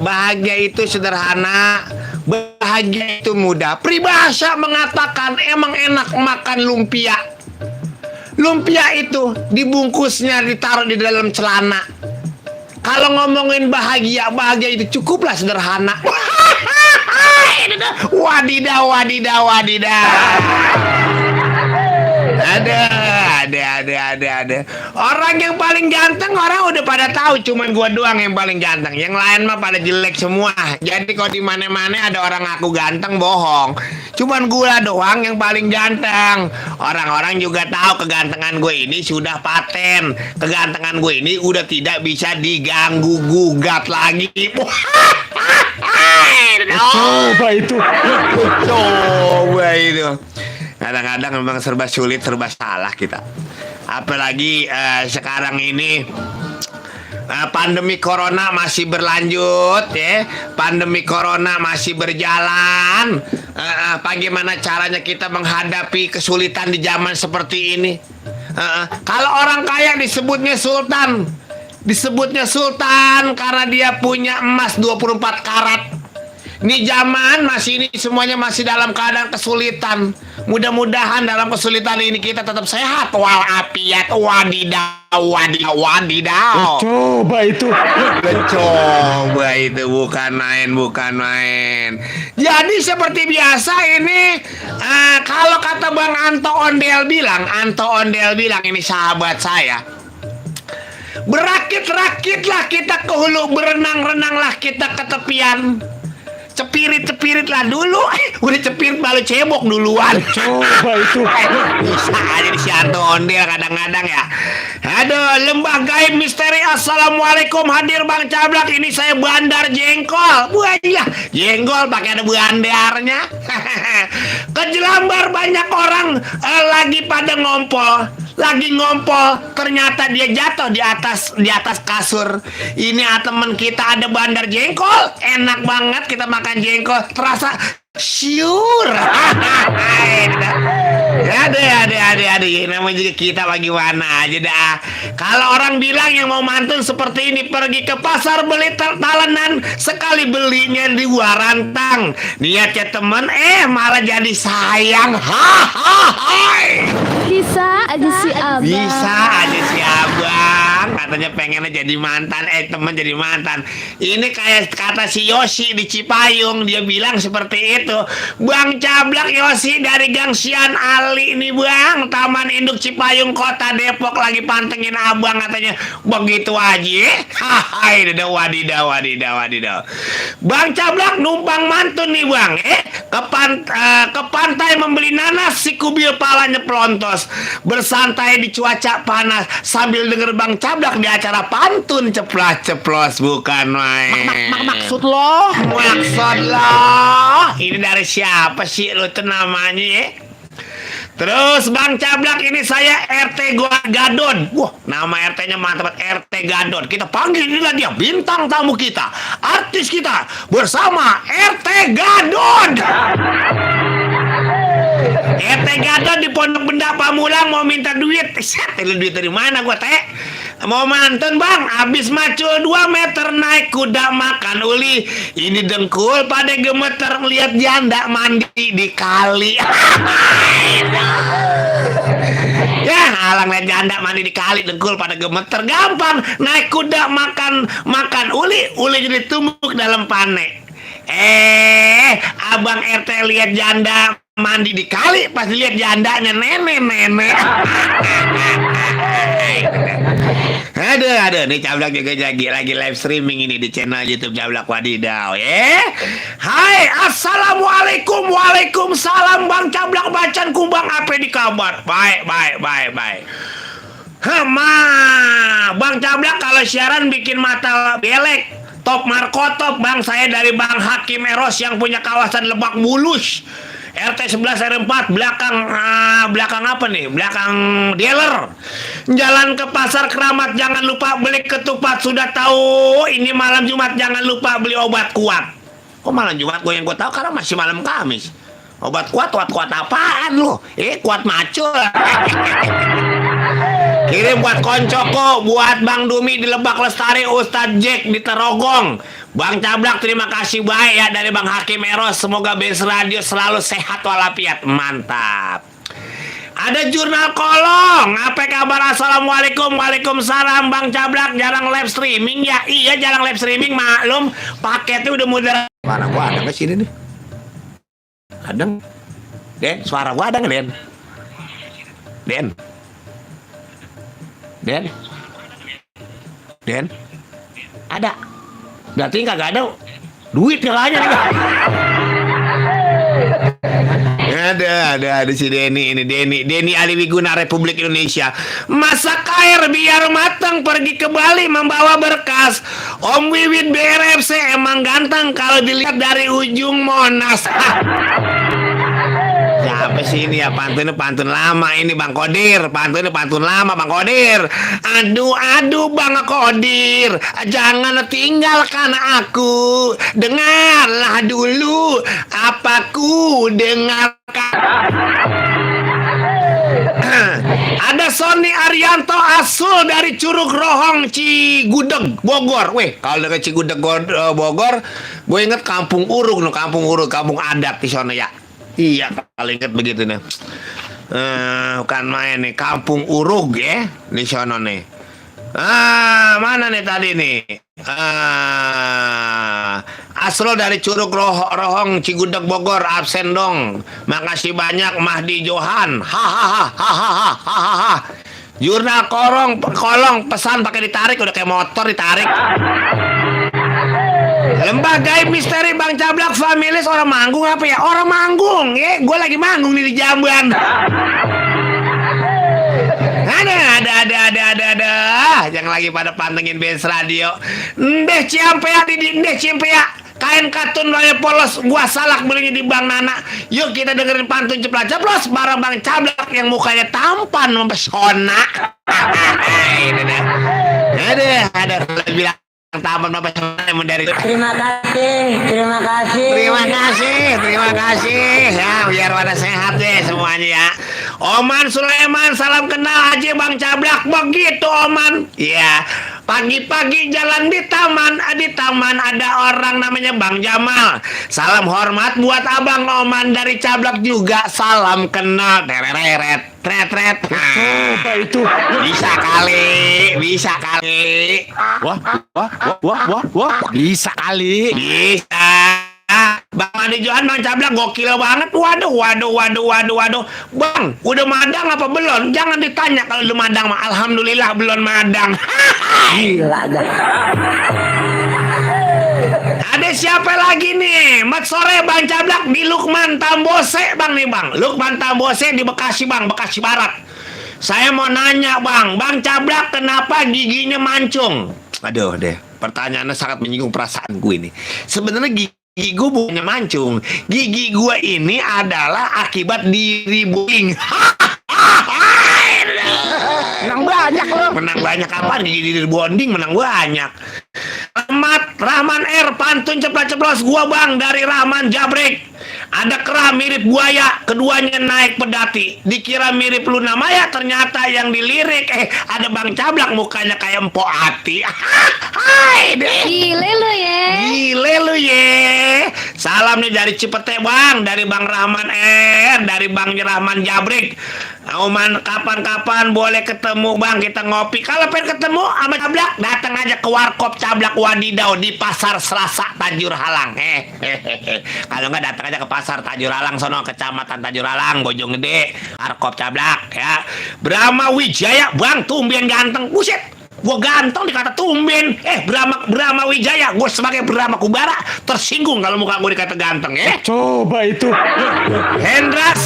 Bahagia itu sederhana, bahagia itu mudah. Peribahasa mengatakan emang enak makan lumpia. Lumpia itu dibungkusnya ditaruh di dalam celana. Kalau ngomongin bahagia, bahagia itu cukuplah sederhana. Wadidaw, wadidaw, wadidaw. Ada. Orang yang paling ganteng orang udah pada tahu, cuman gua doang yang paling ganteng. Yang lain mah pada jelek semua. Jadi kalau di mana-mana ada orang ngaku ganteng, bohong. Cuman gua doang yang paling ganteng. Orang-orang juga tahu kegantengan gue ini sudah paten. Kegantengan gue ini udah tidak bisa diganggu gugat lagi. Coba itu. Coba itu. Kadang-kadang memang serba sulit, serba salah kita. Apalagi sekarang ini pandemi corona masih berlanjut, ya. Pandemi corona masih berjalan. Bagaimana caranya kita menghadapi kesulitan di zaman seperti ini? Kalau orang kaya disebutnya sultan. Disebutnya sultan karena dia punya emas 24 karat. Ini zaman masih ini semuanya masih dalam keadaan kesulitan. Mudah-mudahan dalam kesulitan ini kita tetap sehat walafiat. Wadidaw, wadidaw, wadidaw. Coba itu. Coba itu bukan main. Jadi seperti biasa ini kalau kata Bang Anto Ondel bilang ini sahabat saya. Berakit-rakitlah kita ke hulu, berenang-renanglah kita ke tepian. Cepirit lah dulu. Udah cepirit baru cebok duluan. Coba itu. Bisa aja si Anto Ondel kadang-kadang ya. Aduh, lembah gaib misteri. Assalamualaikum, hadir Bang Cablak. Ini saya bandar jengkol. Wah iya, jengkol pakai ada bandarnya. Ke Jelambar banyak orang lagi pada ngompol. Ternyata dia jatuh di atas kasur. Ini teman kita ada bandar jengkol, enak banget kita makan jengkol, terasa syur. Ada. Namanya juga kita bagaimana aja dah. Kalau orang bilang yang mau mantun seperti ini pergi ke pasar beli talenan, sekali belinya di warantang. Niatnya temen malah jadi sayang. Bisa aja si abang. Katanya pengennya jadi mantan, teman jadi mantan. Ini kayak kata si Yosi di Cipayung, dia bilang seperti itu. Bang Cablak Yosi dari Gangsian Ali nih bang, Taman Induk Cipayung Kota Depok lagi pantengin abang katanya. Begitu aja. Wadidaw. Bang Cablak numpang mantun nih bang, ke pantai membeli nanas, si kubil palanya pelontos, bersantai di cuaca panas sambil denger Bang Cablak di acara pantun ceplas-ceplos. Bukan main. Maksud lo? Ini dari siapa sih lo tuh namanya ya? Terus Bang Cablak ini saya RT Gadon. Wah, nama RT-nya mantap, RT Gadon. Kita panggil inilah dia bintang tamu kita, artis kita bersama RT Gadon. RT Gadon di Pondok Benda Pamulang mau minta duit. Duit dari mana gua teh? Mau mantun bang, habis macul 2 meter naik kuda makan uli. Ini dengkul pada gemeter ngeliat janda mandi di kali. Ya, alang liat janda mandi di kali, dengkul pada gemeter. Gampang, naik kuda makan uli jadi tumbuk dalam pane. Abang RT lihat janda mandi di kali, pas lihat jandanya nenek. Aduh, nih Cablak juga lagi live streaming ini di channel YouTube Cablak Wadidaw ya. Hai, assalamualaikum, waalaikumsalam Bang Cablak bacan kumbang apa di kabar? Baik. Bang Cablak kalau siaran bikin mata belek. Top Markotop bang, saya dari Bang Hakim Eros yang punya kawasan Lebak Bulus. RT 11 R4 belakang apa nih? Belakang dealer. Jalan ke pasar Keramat, jangan lupa beli ketupat. Sudah tahu ini malam Jumat jangan lupa beli obat kuat. Kok malam Jumat? Yang gue tahu karena masih malam Kamis. Obat kuat apaan lu? Kuat macul. Kirim buat Koncoko, buat Bang Dumi di Lebak Lestari, Ustadz Jack di Terogong. Bang Cablak terima kasih baik ya dari Bang Hakim Eros. Semoga Bens Radio selalu sehat walafiat. Mantap. Ada Jurnal Kolong. Apa kabar? Assalamualaikum. Waalaikumsalam. Bang Cablak jarang live streaming ya? Iya jarang live streaming, maklum. Paketnya udah mudah. Suara gua ada nggak sini nih? Ada nggak? Den, suara gua ada nggak, Den? Den? Den? Den? Ada. Berarti kagak ada duit kalanya nih. Ada si Denny ini, Denny Aliwiguna Republik Indonesia. Masak air biar matang, pergi ke Bali membawa berkas. Om Wiwit BRFC emang ganteng kalau dilihat dari ujung Monas. Siapa sih ini ya? Pantun lama ini Bang Kodir. Pantun lama Bang Kodir. Aduh Bang Kodir, jangan tinggalkan aku. Dengarlah dulu apa ku dengarkan. Ada Sony Arianto Asul dari Curug Rohong Cigudeg Bogor. Weh, kalau dari Cigudeg Bogor, gue inget Kampung Uruk, Kampung adat di sana ya. Iya, kalau inget begitu nih. Bukan main nih, Kampung Urug ya di sana nih. Mana nih tadi nih? Asro dari Curug Rohong Cigudeg Bogor absen dong. Makasih banyak Mahdi Johan. Hahaha. Jurnal kolong pesan pakai ditarik, udah kayak motor ditarik. Lembah Gaib Misteri Bang Cablak Familis orang manggung apa ya? Orang manggung ya, gue lagi manggung nih di Jamban. Ada yang lagi pada pantengin Bens Radio. Ndeh Ciampea kain katun raya polos, gua salak belinya di Bang Nana. Yuk kita dengerin pantun ceplos bareng Bang Cablak yang mukanya tampan mempesona. Ini deh. Ada bilang tampan mempesona dari. Terima kasih ya, biar pada sehat deh semuanya ya. Oman Sulaiman salam kenal aja Bang Cablak begitu Oman. Iya. Pagi-pagi jalan di taman ada orang namanya Bang Jamal. Salam hormat buat Abang Oman dari Cablak juga. Salam kenal. Tereret. Coba itu. Bisa kali. Wah. Bisa kali. Bisa. Bang Adi Johan, Bang Cablak gokil banget. Waduh. Bang, udah madang apa belum? Jangan ditanya kalau udah madang mah. Alhamdulillah belum madang. Gila dah. Ada siapa lagi nih? Mat sore Bang Cablak di Lukman Tambose Bang nih Bang. Lukman Tambose di Bekasi Bang, Bekasi Barat. Saya mau nanya Bang Cablak kenapa giginya mancung? Aduh deh, pertanyaannya sangat menyinggung perasaan gue ini. Sebenarnya gigi gue bukannya mancung. Gigi gue ini adalah akibat diri boing. Menang banyak loh. Menang banyak apaan? Gigi diri bonding menang banyak. Rahman R pantun ceplos gua Bang dari Rahman Jabrek. Ada kera mirip buaya, keduanya naik pedati. Dikira mirip Luna Maya, ternyata yang dilirik ada Bang Cablak mukanya kayak Empok Ati. Gile lu ye. Salam nih dari Cipete Bang, dari Bang Rahman R, dari Bang Rahman Jabrek. Oman kapan-kapan boleh ketemu Bang, kita ngopi. Kalau pengen ketemu sama Cablak, datang aja ke Warkop Cablak Wadidau di Pasar Selasa Tajur Halang. Kalau nggak datang aja ke Pasar Tajur Halang sono, Kecamatan Tajur Halang, Bojonggede, Warkop Cablak ya. Brahma Wijaya Bang, tumben ganteng. Buset. Gue ganteng dikata tumben. Brahma Wijaya, gue sebagai Brahma Kubara tersinggung kalau muka gue dikata ganteng ya. Coba itu. Hendra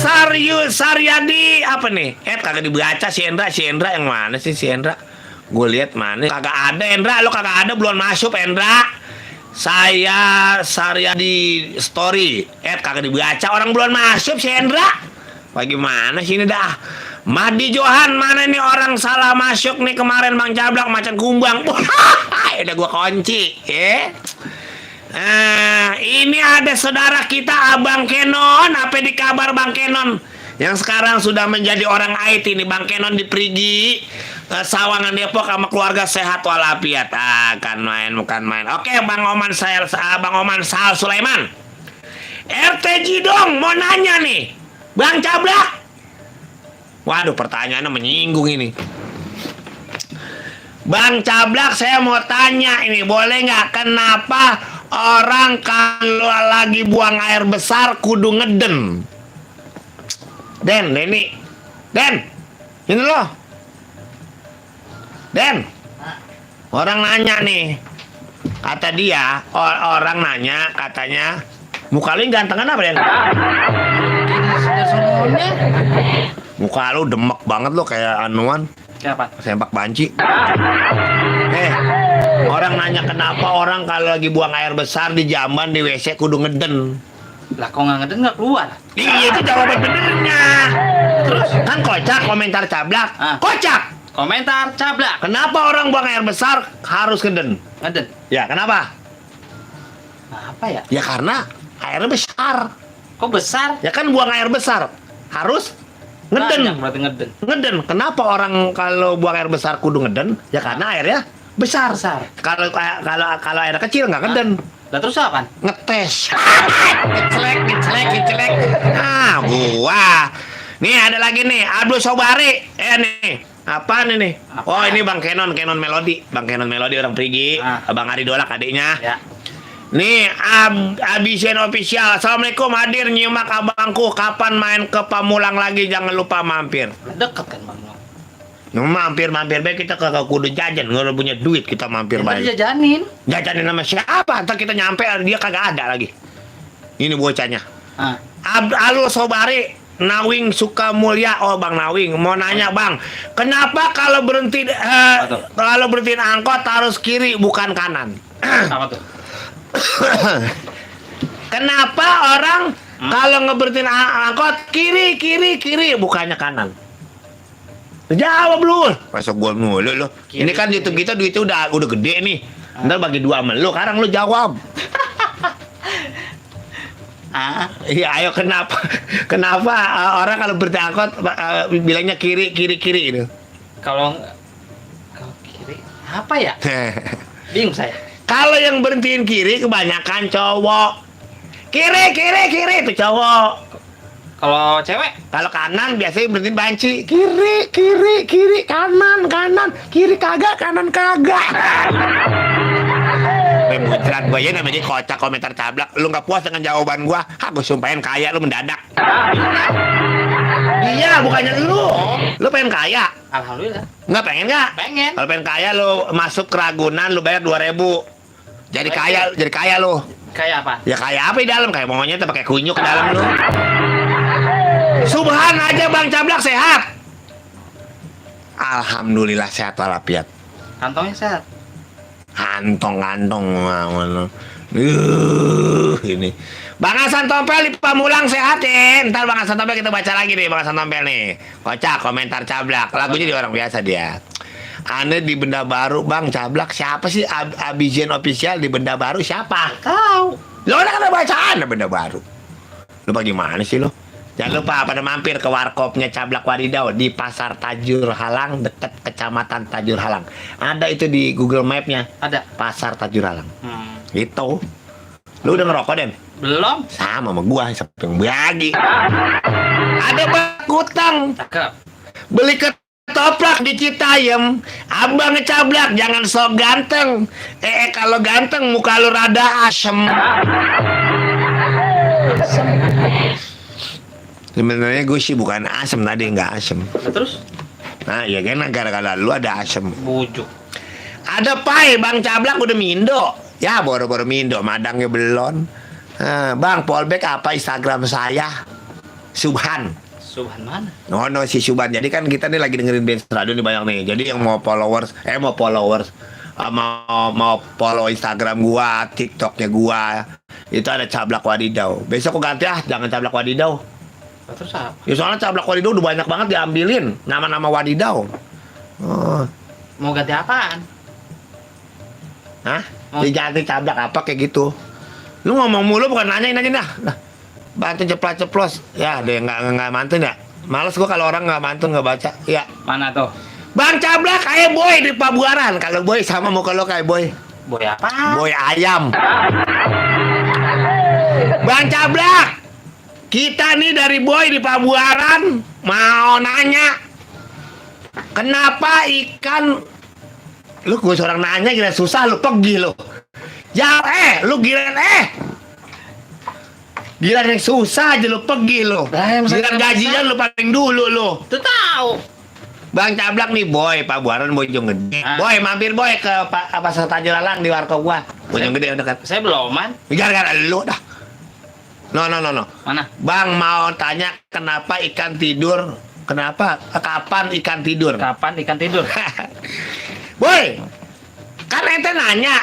Saryadi apa nih? Kagak dibaca si Hendra yang mana sih si Hendra? Gue lihat mana? Kagak ada Hendra, lo kagak ada belum masuk Hendra. Saya Saryadi story. Kagak dibaca, orang belum masuk si Hendra. Bagaimana sih ini dah? Mahdi Johan mana nih orang salah masuk nih kemarin Bang Cablak macan kumbang. Udah gua kunci ya. Ini ada saudara kita Abang Kenon. Apa di kabar Bang Kenon? Yang sekarang sudah menjadi orang IT nih Bang Kenon di Prigi. Sawangan Depok sama keluarga sehat walafiat. Bukan main. Oke, Bang Oman Sal Sulaiman. RT Jidong mau nanya nih, Bang Cablak. Waduh, pertanyaannya menyinggung ini. Bang Cablak, saya mau tanya ini, boleh nggak, kenapa orang kalau lagi buang air besar kudu ngeden? Den, ini loh. Den, orang nanya nih, kata dia, orang nanya katanya, muka lu yang gantengan apa, Den? Muka lu demek banget lo kayak anuan. Siapa? Sempak banci. Orang nanya kenapa orang kalau lagi buang air besar di jamban di WC kudu ngeden. Lah kok nggak ngeden nggak keluar? Iya, itu jawaban benernya. Terus kan kocak komentar Cablak. Kocak. Komentar Cablak. Kenapa orang buang air besar harus ngeden? Ngeden. Ya, kenapa? Apa ya? Ya karena airnya besar. Kok besar? Ya kan buang air besar harus ngeden. Banyak berarti ngeden. Ngeden. Kenapa orang kalau buang air besar kudu ngeden? Ya karena airnya besar. Kalau air kecil nggak ngeden. Lah terus apa? Ngetes. Ngecelek. Nah, gua. Nih ada lagi nih, Abdul Sobari. Nih. Apaan ini? Oh, ini Bang Kenon Melody. Bang Kenon Melody orang Perigi. Bang Ari Dolak adiknya. Ya. Nih, Abisen Official. Assalamualaikum, hadir nyimak abangku. Kapan main ke Pamulang lagi? Jangan lupa mampir. Deket kan Bang. Mampir baik kita ke kudu jajan. Nggak punya duit kita mampir Ya, baik. jajanin. Jajanin sama siapa? Ntar kita nyampe dia kagak ada lagi. Ini bocahnya. Halo Sobari, Nawing Sukamulya. Oh, Bang Nawing, mau nanya Bang, kenapa kalau berhenti angkot harus kiri bukan kanan? Apa tuh? Kenapa orang kalau ngeberhentiin angkot kiri bukannya kanan? Jawab lu. Masa gua mulu lu. Ini kan YouTube kita duitnya udah gede nih. Ntar bagi dua sama lu. Sekarang lu jawab. Iya, ayo kenapa orang kalau berhenti angkot bilangnya kiri gitu. Kalau kiri apa ya? Bingung saya. Kalau yang berhentiin kiri kebanyakan cowok. Kiri itu cowok. Kalau cewek? Kalau kanan biasanya berhentiin banci. Kiri, kanan, kiri kagak, kanan kagak. Muncrat gua ya namanya kocak komentar Cablak. Lu nggak puas dengan jawaban gua? Gua sumpahin kaya lu mendadak. Iya, bukannya lu. Lu pengen kaya? Alhamdulillah. Nggak pengen nggak? Pengen. Kalau pengen kaya lu masuk ke Ragunan lu bayar 2.000. Jadi kaya lu. Kayak apa? Ya kaya apa di dalam? Kayak monyet pakai kunyuk ke dalam lu. Subhan aja Bang Cablak sehat. Alhamdulillah sehat walafiat. Kantongnya sehat. Kantong ini Bang Hasan Tompel di Pamulang sehat ya. Ntar Bang Hasan Tompel kita baca lagi nih, Bang Hasan Tompel nih. Kocak komentar Cablak. Lagunya di orang biasa dia. Aneh di Benda Baru Bang Cablak. Siapa sih Abisen Official di Benda Baru siapa? Tahu. Lo kan ada bacaan Benda Baru. Lo bagaimana sih lo? Jangan lupa pada mampir ke warkopnya Cablak Wadidau di Pasar Tajur Halang dekat Kecamatan Tajur Halang. Ada itu di Google Map-nya. Ada. Pasar Tajur Halang. Itu. Lu udah ngerokok, Den? Belum. Sama gua, siapa yang bagi. Ada bakutang. Cakep. Beli ketoprak di Citayam. Abang Cablak jangan sok ganteng. Kalau ganteng muka lu rada asem. Sebenarnya gue sih bukan asem tadi, nggak asem. Terus? Nah, ya kan gara-gara lu ada asem. Bujuk. Ada pai, Bang Cablak udah mindo. Ya, boro-boro mindo, madangnya belum. Bang, fallback apa Instagram saya? Subhan. Subhan mana? No, si Subhan. Jadi kan kita nih lagi dengerin Benz Radio nih banyak nih. Jadi yang mau followers, mau follow Instagram gua, TikToknya gua, itu ada Cablak Wadidau. Besok gua ganti jangan Cablak Wadidau. Terus apa? Ya soalnya Cablak Wadidau udah banyak banget diambilin nama-nama Wadidau. Mau ganti apaan? Hah? Diganti Cablak apa kayak gitu? Lu ngomong mulu bukan nanyain aja dah. Bantu ceplos. Ya, dia nggak mantun ya. Males gua kalau orang nggak mantun nggak baca. Ya. Mana tuh? Bang Cablak kayak boy di Pabuaran. Kalau boy sama muka lo kayak boy. Boy apa? Boy ayam. Bang Cablak, kita nih dari boy di Pabuaran mau nanya, kenapa ikan? Lu gue seorang nanya gila susah lu pergi lu. Ya lu giliran giliran yang susah aja lu pergi lu. Giliran gajian lu paling dulu lu. Tuh tahu. Bang Cablak nih boy, Pabuaran Bojong Gede. Boy mampir boy ke Pasar Tanjung Lalang di warkop gua. Bojong Gede dekat. Saya belum, man. Gara-gara lu dah. No. Mana? Bang mau tanya kenapa ikan tidur? Kenapa? Kapan ikan tidur? Kapan ikan tidur? Boy, kan ente nanya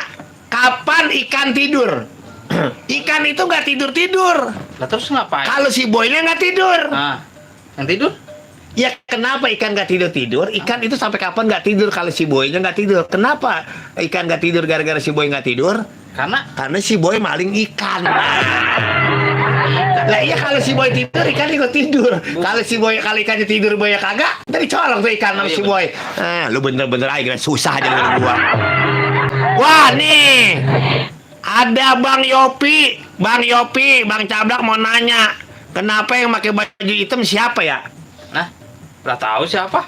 kapan ikan tidur? Ikan itu nggak tidur. Lah terus ngapain? Kalau si boynya nggak tidur. Ah, yang tidur? Ya kenapa ikan nggak tidur? Ikan itu sampai kapan nggak tidur kalau si boynya nggak tidur? Kenapa ikan nggak tidur gara-gara si boy nggak tidur? Karena si boy maling ikan. Lah iya kalau si boy tidur ikan ikut tidur. Kalau ikannya tidur boy kagak, tadi colong tuh ikan sama si boy. Lu bener-bener aja susah aja dengan gua. Wah nih, ada Bang Yopi, Bang Cablak mau nanya, kenapa yang pakai baju hitam siapa ya? nah, nggak tahu siapa.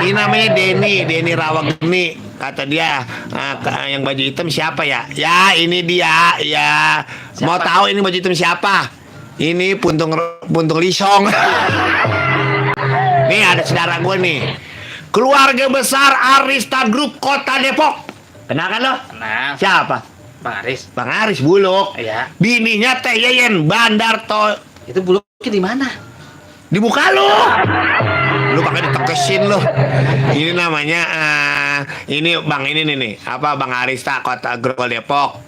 Ini namanya Denny Rawageni. Kata dia, yang baju hitam siapa ya? Ya, ini dia. Ya, Siapa? mau tahu ini baju hitam siapa? Ini Puntung Lisong. Nih ada saudara gue nih. Keluarga besar Arista Group Kota Depok. Kenal kan lo? Nah, Siapa? Bang Aris. Bang Aris Buluk. Iya. Bininya Teh Yeyen Bandar Itu buluknya di mana? Dibuka lu pakai ditekesin lu. Ini namanya ini bang ini nih apa Bang Arista Kota Grogol Depok.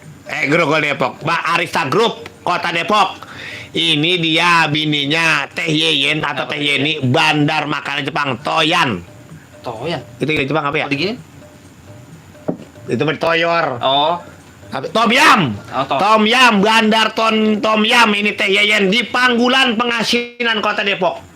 Bang Arista Group Kota Depok. Ini dia bininya Teh Yeyen atau Teh Yeni bandar makanan Jepang Toyan. Itu dari Jepang apa ya? Digini? Itu bertoyor. Oh, Tom Yam. Oh, Tom Yam, bandar Tom Yam ini Teh Yeyen di Panggulan Pengasinan Kota Depok.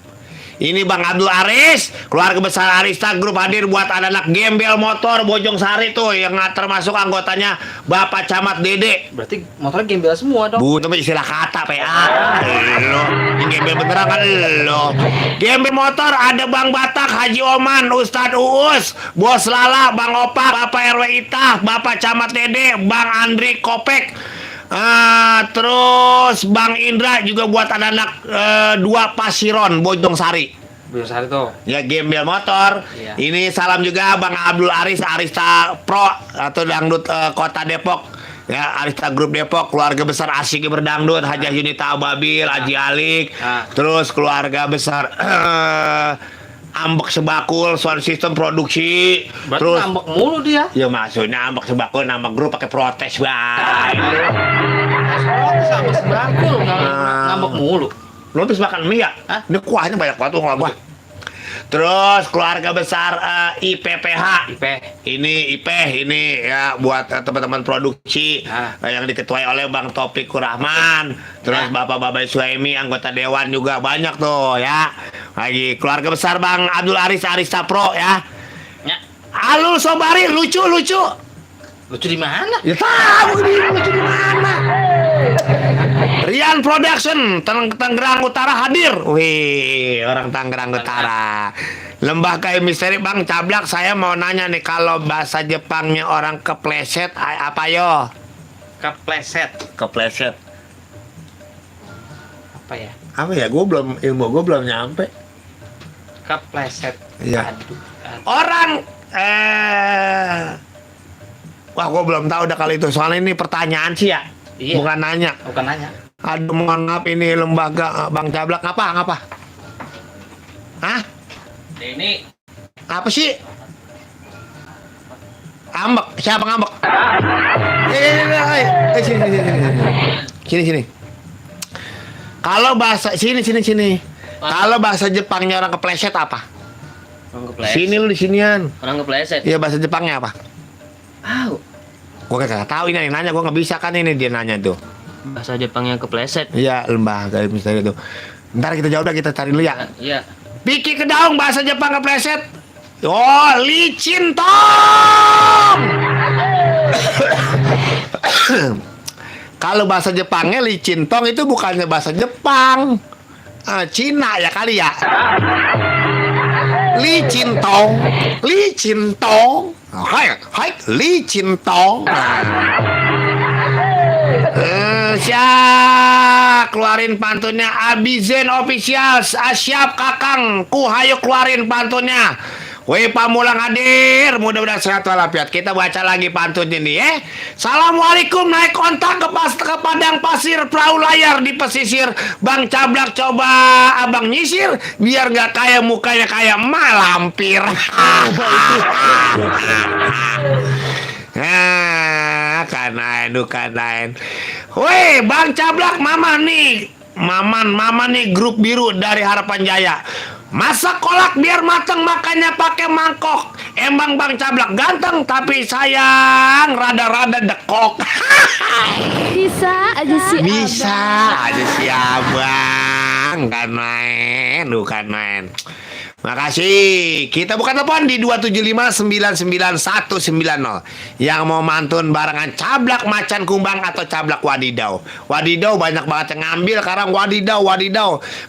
Ini Bang Abdul Aris, keluarga besar Arista Group hadir buat anak-anak gembel motor Bojong Sari tuh yang termasuk anggotanya Bapak Camat Dede. berarti motornya gembel semua dong. Bu, itu mah istilah kata PA. Lo, yang gembel beneran kan lo. Gembel motor ada Bang Batak, Haji Oman, Ustadz Uus, Bos Lala, Bang Opak, Bapak RW Itah, Bapak Camat Dede, Bang Andri Kopek. Terus Bang Indra juga buat anak-anak 2 Pasiron Bojong Sari. Bojong Sari tuh. Ya gembel motor. Iya. Ini salam juga Bang Abdul Aris Arista Pro atau dangdut Kota Depok. Ya Arista Group Depok, keluarga besar Asyik Berdangdut, Hajah Yunita Ababil, Haji Alik. Terus keluarga besar Ambek Sebakul, sound system produksi. Berarti terus ngambek mulu dia. ya maksudnya Ambek Sebakul nama grup pakai protes bang. Sama sebakul ngambek mulu. Lo habis makan mie ya? Hah? Ini kuahnya banyak banget tuh gua. Terus keluarga besar IPPH. Ini ya buat teman-teman produksi yang diketuai oleh Bang Topik Kurahman. Terus Bapak Suhaimi anggota dewan juga banyak tuh ya. Lagi keluarga besar Bang Abdul Aris Arista Pro ya. Halo Sobari lucu. Lucu di mana? Ya tahu ini lucu di mana. Rian Production Tangerang Utara hadir. Wih, orang Tangerang Utara. Lembaga Misteri Bang Cablak, saya mau nanya nih kalau bahasa Jepangnya orang kepleset apa yo? Kepleset. Apa ya? Apa ya? Ilmu gue belum nyampe. Kepleset. Iya. Aduh. Orang wah, gue belum tahu dah kalau itu. Soalnya ini pertanyaan sih ya. Iya. Bukan nanya. Aduh, mohon maaf ini lembaga Bang Cablak ngapa? Hah? Ini Apa sih? Ngambek. Siapa ngambek? Sini. Kalau bahasa sini. Kalau bahasa Jepangnya orang kepleset apa? orang kepleset. Sini lu di sinian. Orang kepleset. Iya, bahasa Jepangnya apa? Gua kagak tahu ini yang nanya, gua nggak bisa kan ini dia nanya tuh. Bahasa Jepangnya kepleset. Iya, lembaga misteri itu. Ntar kita jawab dah, kita cari dulu ya. Iya. Piki Kedaung bahasa Jepang kepleset. Oh, licin tong. Kalau bahasa Jepangnya licin tong itu bukannya bahasa Jepang. Cina ya kali ya. Licin tong. Licin tong. Hai, hai, licin tong. Siap, keluarin pantunnya. Abizen official. Siap kakang, ku hayu keluarin pantunnya. Woi pamulang hadir, mudah-mudahan sehat walafiat. Kita baca lagi pantun ini ya. Assalamualaikum, naik kontak ke padang pasir, perahu layar di pesisir. Bang Cablak coba abang nyisir, biar nggak kayak mukanya kayak malampir. Kanain. Woi Bang Cablak, mama nih grup biru dari Harapan Jaya. Masak kolak biar mateng, makanya pakai mangkok. Emang Bang Cablak ganteng, tapi sayang rada-rada dekok. Bisa aja si abang. Kan main. Makasih. Kita buka telepon di 2759910 yang mau mantun barengan Cablak Macan Kumbang atau Cablak Wadidau. Wadidau banyak banget yang ngambil sekarang, wadidau.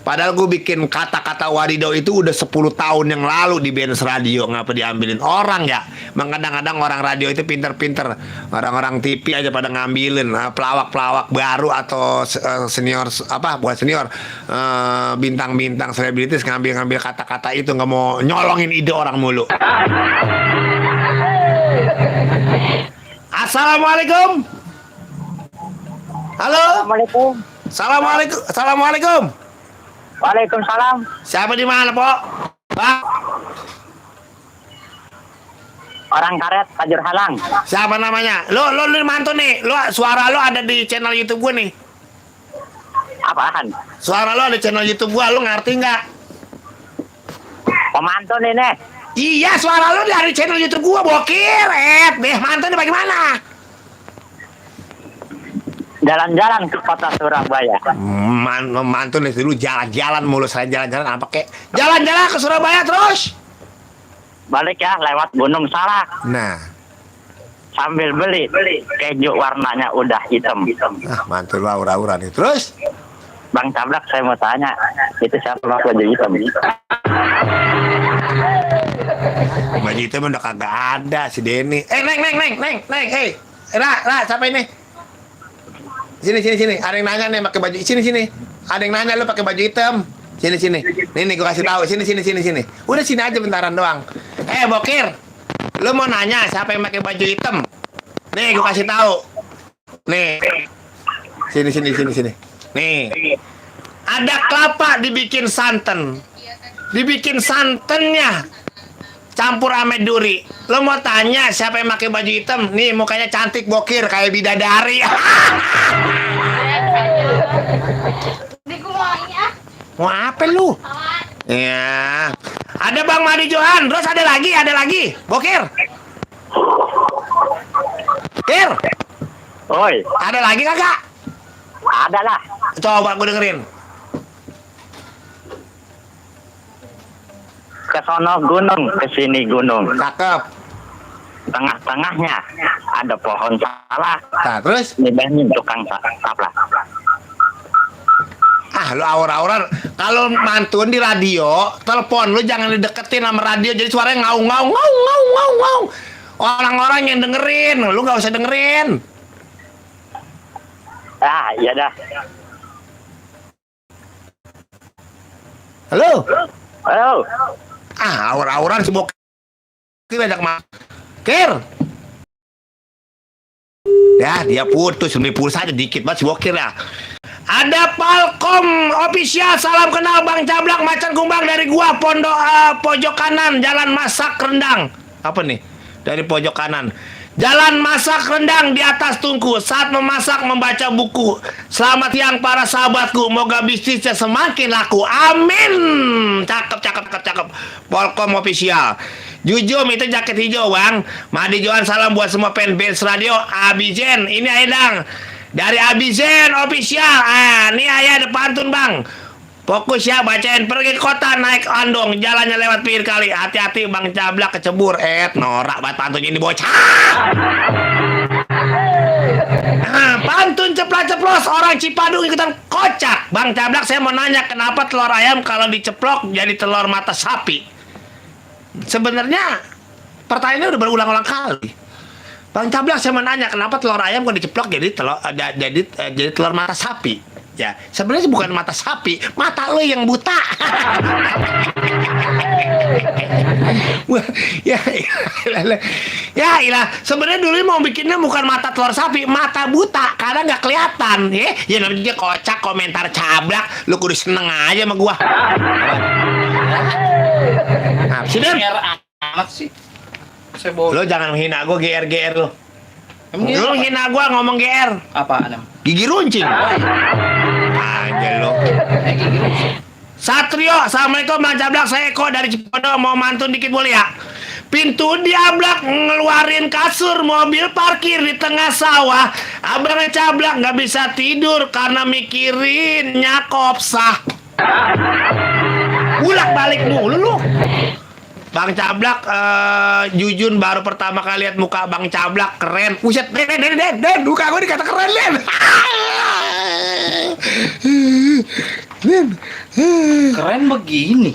Padahal gue bikin kata-kata wadidau itu udah 10 tahun yang lalu di Benz Radio. Ngapa diambilin orang ya? Kadang-kadang orang radio itu pinter-pinter. Orang-orang TV aja pada ngambilin pelawak-pelawak baru atau senior bukan senior, bintang-bintang selebritis ngambil kata-kata itu, nggak mau nyolongin ide orang mulu. Assalamualaikum. Halo. Assalamualaikum. Waalaikumsalam. Siapa di mana, Pok? Pak. Orang karet Tajur Halang. Siapa namanya? Lo mantun nih. Suara lo ada di channel YouTube gue nih. Apaan? Suara lo ada channel YouTube gue, lo ngerti nggak? Pemantun ini. Iya, suara lo dari channel YouTube gua, bokir. Mantun bagaimana? Jalan-jalan ke kota Surabaya. Mantun itu dulu jalan-jalan mulu, saya jalan-jalan apa kek? Jalan-jalan ke Surabaya terus. Balik ya lewat Gunung Salak. Nah, Sambil beli keju warnanya udah hitam. Mantul lo aura-aura nih. Terus? Bang Cablak, saya mau tanya, itu siapa pakai baju hitam? Baju hitam udah kagak ada si Denny. Neng, hey. Ra, siapa ini? Sini. Ada yang nanya nih pakai baju. Sini. Ada yang nanya lu pakai baju hitam. Sini. Nih gua kasih tahu. Sini. Udah sini aja bentaran doang. Bokir. Lu mau nanya siapa yang pakai baju hitam? Nih gua kasih tahu. Nih. Sini. Nih. Ada kelapa dibikin santan. Dibikin santannya campur ame duri. Lo mau tanya siapa yang pakai baju hitam? Nih mukanya cantik bokir kayak bidadari. Mau apa lu? Ya. Ada Bang Madi Johan, terus ada lagi. Bokir. Kir. Oi. Ada lagi kagak? Ada lah. Coba gue dengerin. Ke sono gunung, ke sini gunung. Cakep. Tengah-tengahnya ada pohon salah. Nah, terus? Nyebahin tukang salah. Lu aur-auran. Kalau mantun di radio, telepon lu jangan dideketin sama radio, jadi suaranya ngau. Orang-orang yang dengerin, lu nggak usah dengerin. Iya dah. Halo? Halo. Aur-auran si bokir banyak Kir. Ya, dia putus, beli pulsa aja dikit banget si bokir ya. Ada Palkom official, salam kenal Bang Cablak Macan Kumbang dari gua pojok kanan Jalan Masak Rendang. Apa nih? Dari pojok kanan. Jalan masak rendang di atas tungku. Saat memasak membaca buku. Selamat siang para sahabatku. Moga bisnisnya semakin laku. Amin. Cakep. Polkom official. Jujum itu jaket hijau bang. Madi Johan salam buat semua fan Benz Radio. Abizen. Ini Aedang. Dari Abizen official. Ini ayah ada pantun bang. Fokus ya, bacain. Pergi ke kota naik andong, jalannya lewat pinggir kali. Hati-hati Bang Cablak kecebur. Norak banget pantunnya ini bocah. Nah, pantun ceplas-ceplos orang Cipadung ikutan kocak. Bang Cablak, saya mau nanya kenapa telur ayam kalau diceplok jadi telur mata sapi? Sebenarnya pertanyaannya udah berulang-ulang kali. Bang Cablak, saya mau nanya kenapa telur ayam kalau diceplok jadi telur mata sapi? Ya, sebenarnya bukan mata sapi, mata lo yang buta. Wah, ya ilah. Sebenarnya dulu mau bikinnya bukan mata telur sapi, mata buta karena nggak kelihatan. Ya namanya kocak komentar Cablak, lu kudu seneng aja sama gua. Nah, sudah. Amat sih. Saya bawa. Lo jangan menghina gua GR lo. Emang Lu menghina gua ngomong GR. apa Adam? Gigi runcing. Aja lo. Gigi runcing. Satrio, assalamualaikum Bang Cablak, saya Eko dari Cipondo, mau mantun dikit boleh ya? Pintu diablak, ngeluarin kasur, mobil parkir di tengah sawah. Abang Cablak nggak bisa tidur karena mikirin nyakopsah. Ulak balik mulu lu. Bang Cablak, Jujun baru pertama kali lihat muka Bang Cablak keren. Buset, Den, muka gue dikata keren, Den. Keren begini.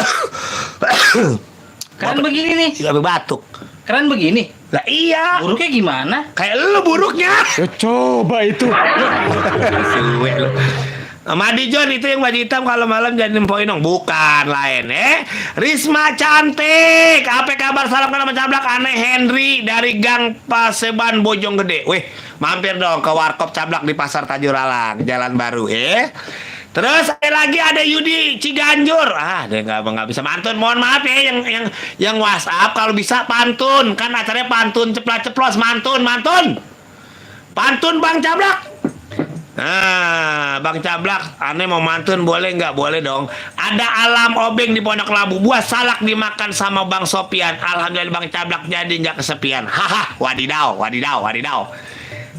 Keren begini nih. Gak batuk. Keren begini. Lah iya. Buruknya gimana? Kayak lu buruknya. Ya, coba itu. Suwe lu. Madi John itu yang baju hitam kalau malam jadi nempoin dong. Bukan, lain Risma cantik. Apa kabar, salam kenal Cablak. Aneh Henry dari Gang Paseban Bojonggede. Weh, mampir dong ke Warkop Cablak di Pasar Tajuralang, Jalan Baru Terus ada Yudi Ciganjur. Dia nggak bisa mantun. Mohon maaf ya yang WhatsApp kalau bisa pantun. Kan acaranya pantun ceplas-ceplos mantun. Pantun Bang Cablak. Nah, Bang Cablak, aneh mau mantun boleh nggak? Boleh dong. Ada Alam Obeng di Pondok Labu, buah salak dimakan sama Bang Sopian. Alhamdulillah Bang Cablak jadi nggak kesepian. Haha, wadidaw.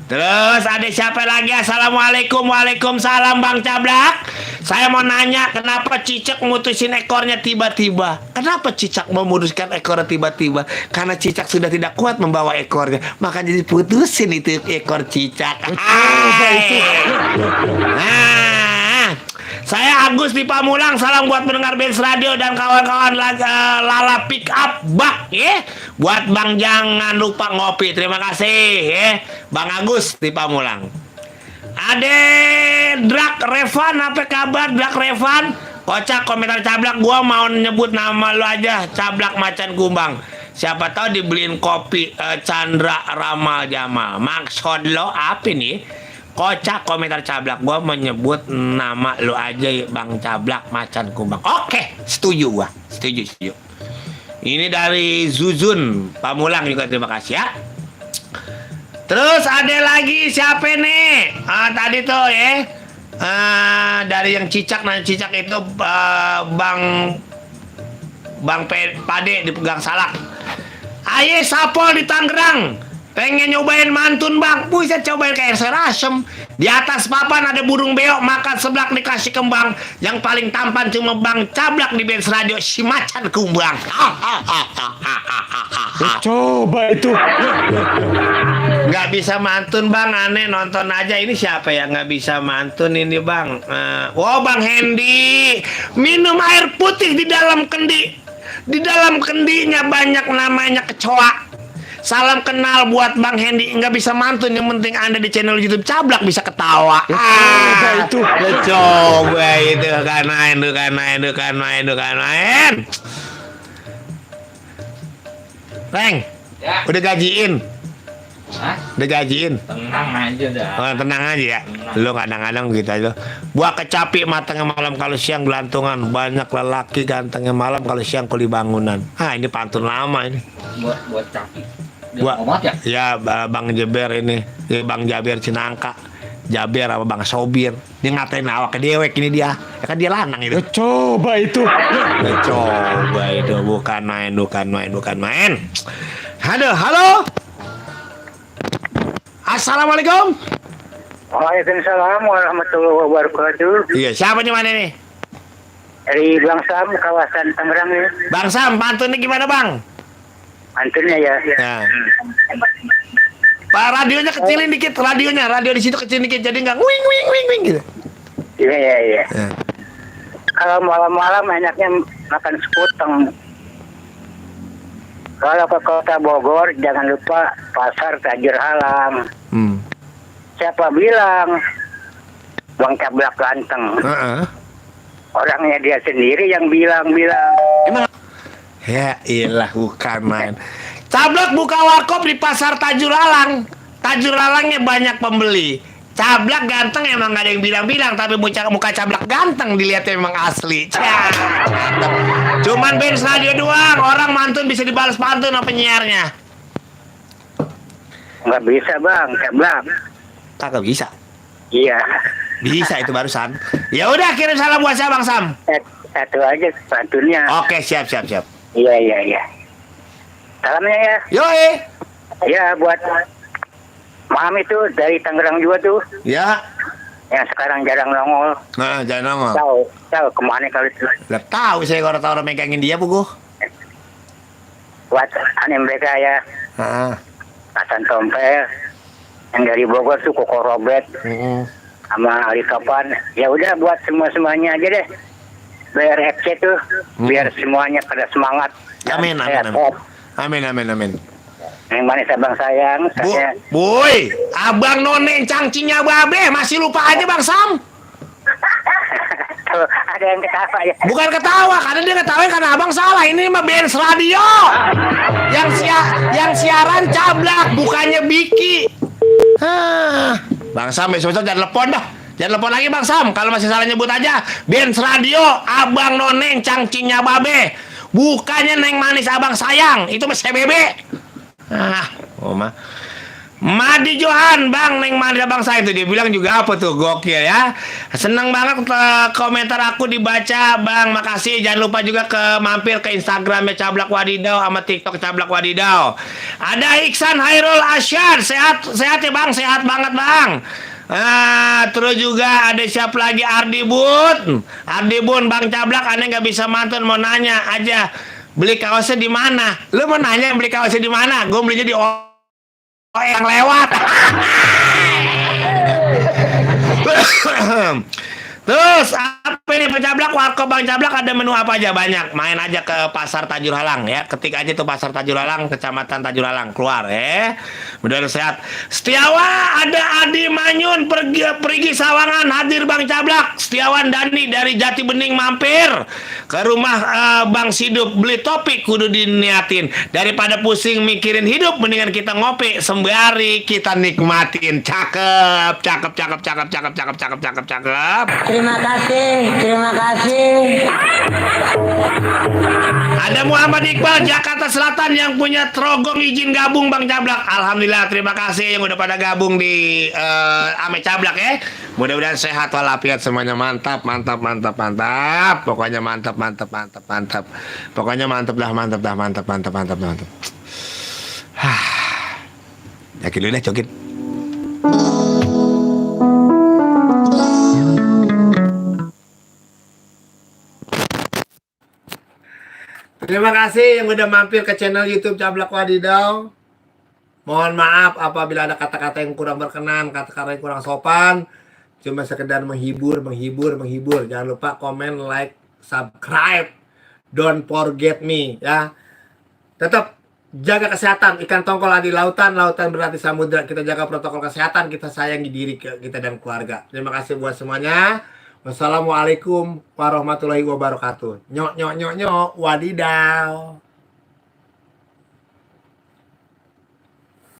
Terus ada siapa lagi? Assalamualaikum. Waalaikumsalam Bang Cablak. Saya mau nanya kenapa cicak mutusin ekornya tiba-tiba? Kenapa cicak memutuskan ekornya tiba-tiba? Karena cicak sudah tidak kuat membawa ekornya, maka jadi putusin itu ekor cicak. Saya Agus di Pamulang. Salam buat pendengar Benz Radio dan kawan-kawan Lala Pick Up Bak Buat Bang jangan lupa ngopi. Terima kasih Bang Agus di Pamulang. Ada Drak Revan, apa kabar Drak Revan? Kocak komentar Cablak, gua mau nyebut nama lu aja, Cablak Macan Kumbang. Siapa tahu dibeliin kopi Chandra Ramal Jamal. Maksud lo apa nih? Kocak komentar Cablak, gua menyebut nama lu aja Bang Cablak Macan Kumbang. Oke, setuju gua. Setuju. Ini dari Zuzun Pamulang juga, terima kasih ya. Terus ada lagi siapa nih? Tadi tuh dari yang cicak, cicak itu Bang Pade dipegang salak. Aye Sapol di Tangerang, pengen nyobain mantun Bang. Buset, cobain kayak serasem. Di atas papan ada burung beo, makan seblak dikasih kembang. Yang paling tampan cuma Bang Cablak di Benz Radio, si Macan Kumbang. Ya, coba itu. Nggak bisa mantun Bang, aneh nonton aja. Ini siapa ya nggak bisa mantun ini Bang? Bang Hendy, minum air putih di dalam kendi. Di dalam kendinya banyak namanya kecoa. Salam kenal buat Bang Hendy. Nggak bisa mantun, yang penting Anda di channel YouTube Cablak bisa ketawa. Coba itu. Coba itu kan main. Reng, Ya. udah gajiin. Hah? Udah gajiin. Tenang aja dah. Tenang aja ya. Lu kadang-kadang gitu aja. Buah kecapi matangnya malam, kalau siang gelantungan. Banyak lelaki gantengnya malam, kalau siang kuli bangunan. Ini pantun lama ini. Buat capi. Buat Omat ya? Ya Bang Jeber ini. Bang Jaber Cinangka. Jaber apa Bang Sobir. Dia ngatain awak ke dewek ini dia. Ya kan dia lanang itu. Ya, coba itu. Coba itu bukan main. Halo. Assalamualaikum. Waalaikumsalam warahmatullahi wabarakatuh. Iya, siapa nih mana nih? Dari Bang Sam, kawasan Tangerang ya. Bang Sam, pantunnya gimana Bang? Antunnya ya. Nah. Pak, radionya kecilin dikit, radio di situ kecilin dikit, jadi nggak wing wing wing wing gitu. Iya. Ya. Kalau malam-malam enaknya makan sekuteng. Kalau ke kota Bogor jangan lupa pasar Tajur Halang. Siapa bilang Bang Cablak ganteng? Orangnya dia sendiri yang bilang. Ya iyalah, bukan main. Cablak buka warkop di pasar Tajur Halang. Tajur Halangnya banyak pembeli. Cablak ganteng emang gak ada yang bilang-bilang, tapi muka Cablak ganteng dilihatnya memang asli. Cuman bench radio doang, orang mantun bisa dibalas pantun sama penyiarnya. Nggak bisa Bang Cablak. Kagak bisa. Iya. Bisa itu barusan. Ya udah, kirim salam buat saya Bang Sam. Satu aja pantunnya. Oke, siap. Iya. Salamnya ya. Yoi. Ya buat Mam itu dari Tangerang juga tuh. Ya. Yang sekarang jarang nongol. Nah, jangan nongol. Tahu kemana kali itu. Udah tahu saya kalau tahu orang megangin dia puguh. Buat aneh mereka ya. Hasan Tompel. Yang dari Bogor tuh Koko Robert. Sama Ali Kapan. Ya udah buat semuanya aja deh. Biar FC tuh. Biar semuanya pada semangat. Amin. Yang manis abang sayang, saya... Boy, abang noneng cangcingnya babe, masih lupa aja Bang Sam. Tuh, ada yang ketawa ya. Bukan ketawa, karena dia ketawa karena abang salah. Ini mah bench radio. Yang siaran Cablak, bukannya Biki. Bang Sam, besok jangan telepon dah. Jangan telepon lagi Bang Sam. Kalau masih salah nyebut aja. Bench radio, abang noneng cangcingnya babe. Bukannya neng manis abang sayang. Itu mah CBB. Madi Johan, Bang, neng manis abang saya itu dia bilang juga apa tuh, gokil ya. Seneng banget komentar aku dibaca, Bang. Makasih. Jangan lupa juga mampir ke Instagramnya Cablak Wadidau sama TikTok Cablak Wadidau. Ada Iksan Hairul Asyar, sehat ya Bang, sehat banget Bang. Terus juga ada siapa lagi, Ardi Bun, Bang Cablak, aneh nggak bisa mantun, mau nanya aja. Beli kaosnya di mana? Lu mau nanya beli kaosnya di mana? Gue belinya di yang lewat. Terus apa ini Pak Cablak? Warkop Bang Cablak ada menu apa aja? Banyak. Main aja ke pasar Tajur Halang ya. Ketik aja tuh pasar Tajur Halang, kecamatan Tajur Halang, keluar ya. Mudah-mudahan sehat. Setiawa ada Adi Manyun pergi Sawangan hadir Bang Cablak. Setiawan Dani dari Jati Bening mampir ke rumah Bang Sidup, beli topik kudu diniatin. Daripada pusing mikirin hidup, mendingan kita ngopi sembari kita nikmatin. Cakep. Terima kasih. Ada Muhammad Iqbal Jakarta Selatan yang punya trogong izin gabung Bang Cablak. Alhamdulillah, terima kasih yang udah pada gabung di Ame Cablak ya. Mudah-mudahan sehat walafiat semuanya. Mantap. Pokoknya mantap. Pokoknya mantap. Yakin lu dah cokit. Terima kasih yang udah mampir ke channel YouTube Cablak Wadidau. Mohon maaf apabila ada kata-kata yang kurang berkenan, kata-kata yang kurang sopan. Cuma sekedar menghibur. Jangan lupa komen, like, subscribe. Don't forget me ya. Tetap jaga kesehatan. Ikan tongkol ada di lautan berarti samudra. Kita jaga protokol kesehatan, kita sayangi diri kita dan keluarga. Terima kasih buat semuanya. Wassalamualaikum warahmatullahi wabarakatuh. Nyok, wadidaw.